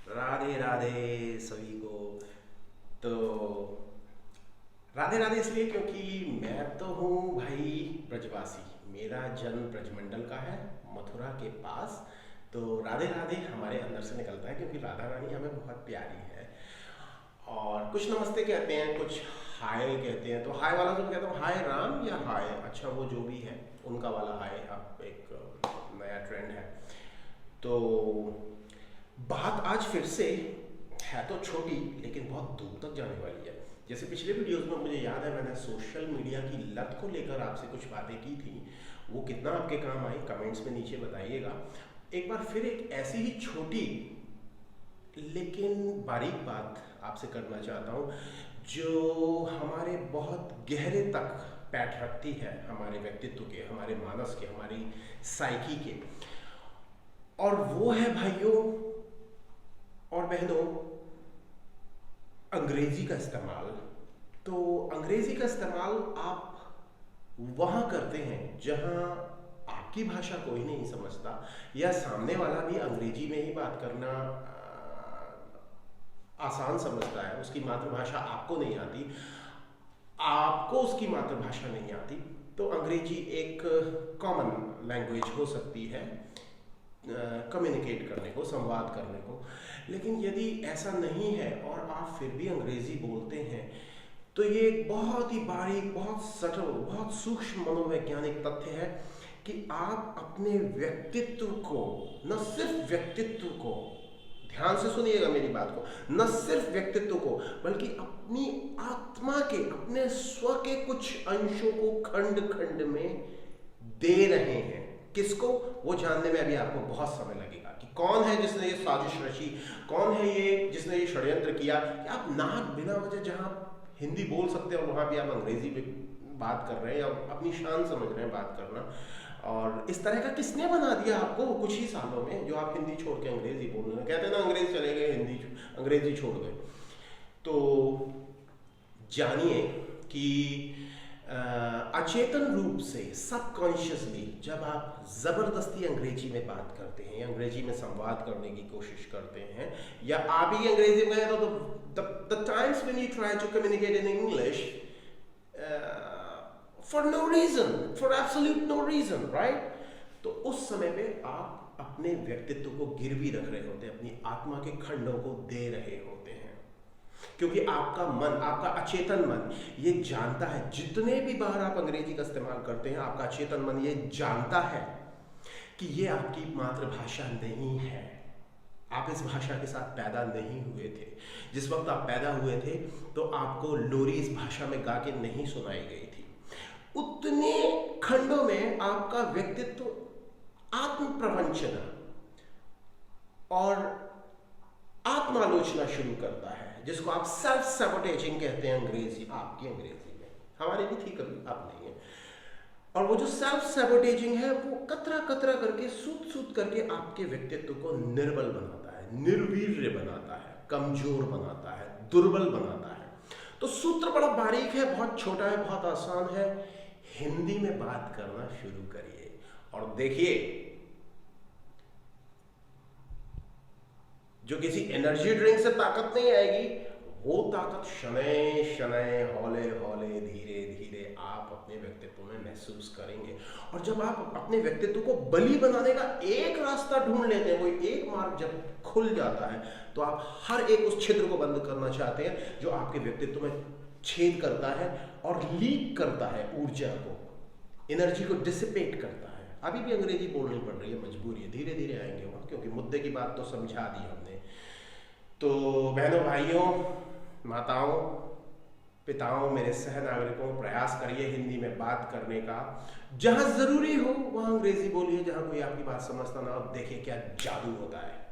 राधे राधे सभी को। तो राधे राधे इसलिए क्योंकि मैं तो हूँ भाई ब्रजवासी। मेरा जन्म ब्रजमंडल का है, मथुरा के पास। तो राधे राधे हमारे अंदर से निकलता है क्योंकि राधा रानी हमें बहुत प्यारी है। और कुछ नमस्ते कहते हैं, कुछ हाय कहते हैं। तो हाय वाला जो कहता हूँ हाय राम या हाय, अच्छा वो जो भी है उनका वाला हाय अब एक नया ट्रेंड है। तो बात आज फिर से है तो छोटी लेकिन बहुत दूर तक जाने वाली है। जैसे पिछले वीडियोस में मुझे याद है मैंने सोशल मीडिया की लत को लेकर आपसे कुछ बातें की थी। वो कितना आपके काम आई कमेंट्स में नीचे बताइएगा। एक बार फिर एक ऐसी ही छोटी लेकिन बारीक बात आपसे करना चाहता हूँ जो हमारे बहुत गहरे तक पैठ रखती है हमारे व्यक्तित्व के, हमारे मानस के, हमारी साइकी के। और वो है भाइयों और बहनों, अंग्रेजी का इस्तेमाल। तो अंग्रेजी का इस्तेमाल आप वहां करते हैं जहां आपकी भाषा कोई नहीं समझता, या सामने वाला भी अंग्रेजी में ही बात करना आसान समझता है। उसकी मातृभाषा आपको नहीं आती, आपको उसकी मातृभाषा नहीं आती। तो अंग्रेजी एक कॉमन लैंग्वेज हो सकती है कम्युनिकेट करने को, संवाद करने को। लेकिन यदि ऐसा नहीं है और आप फिर भी अंग्रेजी बोलते हैं तो ये एक बहुत ही बारीक, बहुत सटल, बहुत सूक्ष्म मनोवैज्ञानिक तथ्य है कि आप अपने व्यक्तित्व को, न सिर्फ व्यक्तित्व को, ध्यान से सुनिएगा मेरी बात को, न सिर्फ व्यक्तित्व को बल्कि अपनी आत्मा के, अपने स्व के कुछ अंशों को खंड खंड में दे रहे हैं। किसको, वो जानने में अभी आपको बहुत समय लगेगा कि कौन है जिसने ये साजिश रची, कौन है ये जिसने ये षड्यंत्र किया कि आप नाक बिना वजह जहां हिंदी बोल सकते हैं वहां भी आप अंग्रेजी में बात कर रहे हैं, या अपनी शान समझ रहे हैं बात करना। और इस तरह का किसने बना दिया आपको कुछ ही सालों में जो आप हिंदी छोड़ के अंग्रेजी बोल रहे हैं। कहते हैं ना अंग्रेज चले गए, अंग्रेजी छोड़ गए। तो जानिए कि अचेतन रूप से, सबकॉन्शियसली, जब आप जबरदस्ती अंग्रेजी में बात करते हैं या अंग्रेजी में संवाद करने की कोशिश करते हैं, या आप ही अंग्रेजी में, तो the times when you try to communicate in English for no reason, for absolute no reason, right, तो उस समय पे आप अपने व्यक्तित्व को गिरवी रख रहे होते हैं, अपनी आत्मा के खंडों को दे रहे होते हैं। क्योंकि आपका मन, आपका अचेतन मन ये जानता है, जितने भी बार आप अंग्रेजी का इस्तेमाल करते हैं आपका अचेतन मन ये जानता है कि ये आपकी मातृभाषा नहीं है। आप इस भाषा के साथ पैदा नहीं हुए थे। जिस वक्त आप पैदा हुए थे तो आपको लोरी इस भाषा में गा के नहीं सुनाई गई थी। उतने खंडों में आपका व्यक्तित्व आत्म प्रवंचना और आत्मालोचना शुरू करता है, जिसको आप सेल्फ सैबोटेजिंग कहते हैं अंग्रेजी, आपकी अंग्रेजी में, हमारी भी थी कभी, अब नहीं है। और वो जो सेल्फ सैबोटेजिंग है वो कतरा कतरा करके, सूत सूत करके आपके व्यक्तित्व को निर्बल बनाता है, निर्वीर्य बनाता है, कमजोर बनाता है, दुर्बल बनाता है। तो सूत्र बड़ा बारीक है, बहुत छोटा है, बहुत आसान है। हिंदी में बात करना शुरू करिए और देखिए जो किसी एनर्जी ड्रिंक से ताकत नहीं आएगी, वो ताकत शनै शनै, हौले हौले, धीरे धीरे आप अपने व्यक्तित्व में महसूस करेंगे। और जब आप अपने व्यक्तित्व को बलि बनाने का एक रास्ता ढूंढ लेते हैं, कोई एक मार्ग जब खुल जाता है, तो आप हर एक उस छिद्र को बंद करना चाहते हैं जो आपके व्यक्तित्व में छेद करता है और लीक करता है ऊर्जा को, एनर्जी को डिसिपेट करता है। अभी भी अंग्रेजी बोलनी पड़ रही है, मजबूरी है, धीरे धीरे आएंगे वहाँ, क्योंकि मुद्दे की बात तो समझा दी हमने। तो बहनों, भाइयों, माताओं, पिताओं, मेरे सह नागरिकों, प्रयास करिए हिंदी में बात करने का। जहाँ जरूरी हो वहाँ अंग्रेजी बोलिए, जहाँ कोई आपकी बात समझता ना हो। देखिए क्या जादू होता है।